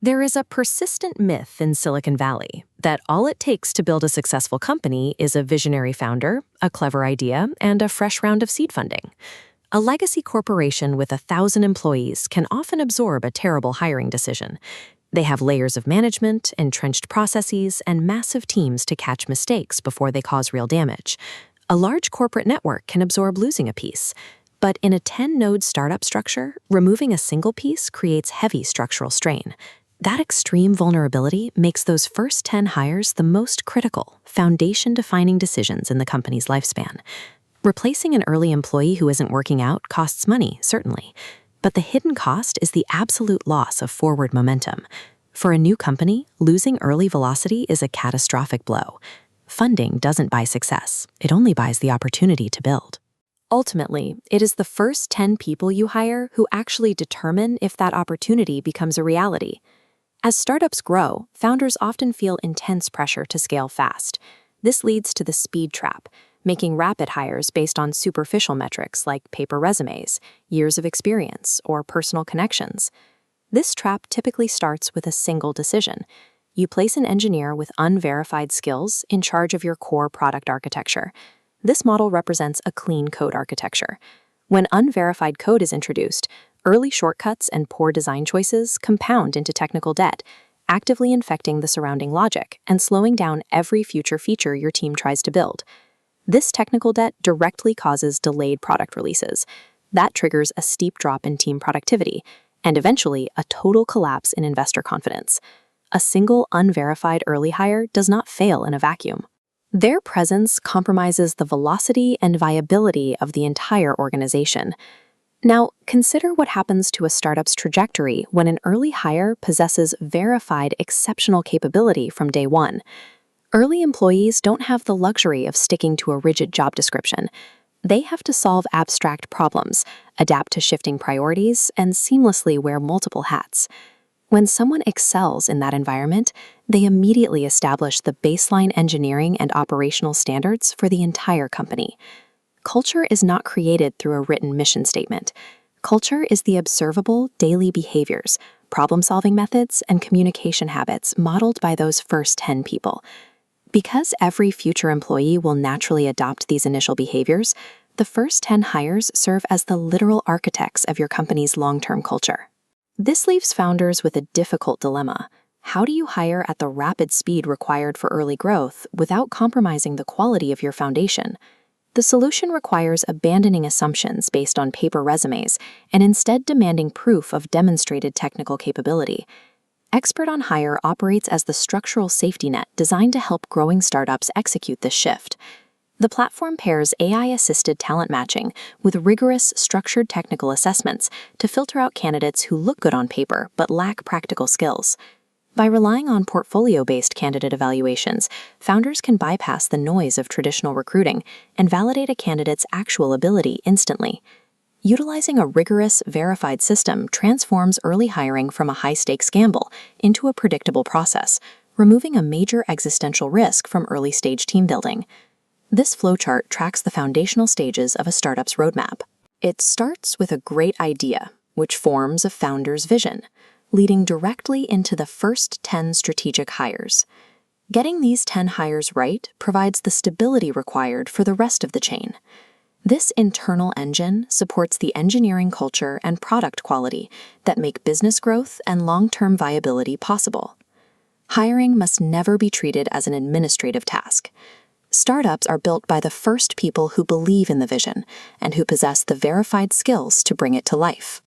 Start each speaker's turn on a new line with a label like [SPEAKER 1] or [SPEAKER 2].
[SPEAKER 1] There is a persistent myth in Silicon Valley that all it takes to build a successful company is a visionary founder, a clever idea, and a fresh round of seed funding. A legacy corporation with 1,000 employees can often absorb a terrible hiring decision. They have layers of management, entrenched processes, and massive teams to catch mistakes before they cause real damage. A large corporate network can absorb losing a piece. But in a 10-node startup structure, removing a single piece creates heavy structural strain. That extreme vulnerability makes those first 10 hires the most critical, foundation-defining decisions in the company's lifespan. Replacing an early employee who isn't working out costs money, certainly, but the hidden cost is the absolute loss of forward momentum. For a new company, losing early velocity is a catastrophic blow. Funding doesn't buy success, it only buys the opportunity to build. Ultimately, it is the first 10 people you hire who actually determine if that opportunity becomes a reality. As startups grow, founders often feel intense pressure to scale fast. This leads to the speed trap, making rapid hires based on superficial metrics like paper resumes, years of experience, or personal connections. This trap typically starts with a single decision. You place an engineer with unverified skills in charge of your core product architecture. This model represents a clean code architecture. When unverified code is introduced, early shortcuts and poor design choices compound into technical debt, actively infecting the surrounding logic and slowing down every future feature your team tries to build. This technical debt directly causes delayed product releases. That triggers a steep drop in team productivity, and eventually a total collapse in investor confidence. A single unverified early hire does not fail in a vacuum. Their presence compromises the velocity and viability of the entire organization. Now, consider what happens to a startup's trajectory when an early hire possesses verified exceptional capability from day one. Early employees don't have the luxury of sticking to a rigid job description. They have to solve abstract problems, adapt to shifting priorities, and seamlessly wear multiple hats. When someone excels in that environment, they immediately establish the baseline engineering and operational standards for the entire company. Culture is not created through a written mission statement. Culture is the observable daily behaviors, problem-solving methods, and communication habits modeled by those first 10 people. Because every future employee will naturally adopt these initial behaviors, the first 10 hires serve as the literal architects of your company's long-term culture. This leaves founders with a difficult dilemma. How do you hire at the rapid speed required for early growth without compromising the quality of your foundation? The solution requires abandoning assumptions based on paper resumes and instead demanding proof of demonstrated technical capability. ExpertOnHire operates as the structural safety net designed to help growing startups execute this shift. The platform pairs AI-assisted talent matching with rigorous, structured technical assessments to filter out candidates who look good on paper but lack practical skills. By relying on portfolio-based candidate evaluations, founders can bypass the noise of traditional recruiting and validate a candidate's actual ability instantly. Utilizing a rigorous, verified system transforms early hiring from a high-stakes gamble into a predictable process, removing a major existential risk from early-stage team building. This flowchart tracks the foundational stages of a startup's roadmap. It starts with a great idea, which forms a founder's vision, leading directly into the first 10 strategic hires. Getting these 10 hires right provides the stability required for the rest of the chain. This internal engine supports the engineering culture and product quality that make business growth and long-term viability possible. Hiring must never be treated as an administrative task. Startups are built by the first people who believe in the vision and who possess the verified skills to bring it to life.